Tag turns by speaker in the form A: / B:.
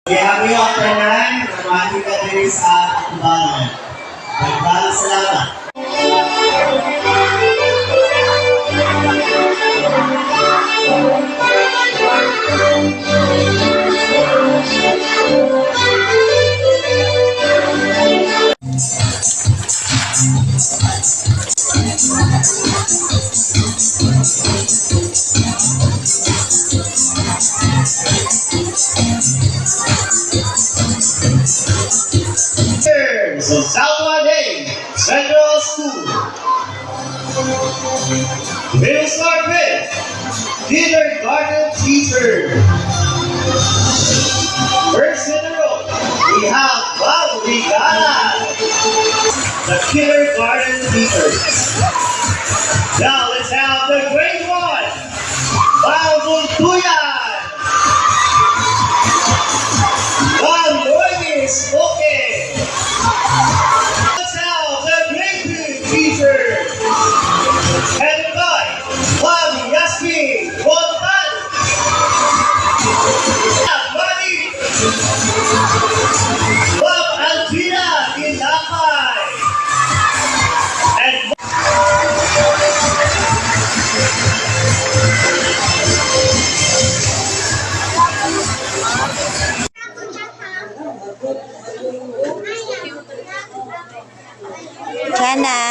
A: Kaya kami ang tanan, namati ka din sa akbaran. Nagbalang salamat. So Southwood Day Central School. We'll start with kindergarten teacher. First in a row, we have Bob Rigala, the kindergarten teachers. Now let's have the grade one, Bob Buntuyan. Bob Noyes, okay. Teacher, headed by Bob Yasmin Bontan. Bob Alvina Ilapay. And
B: Jana.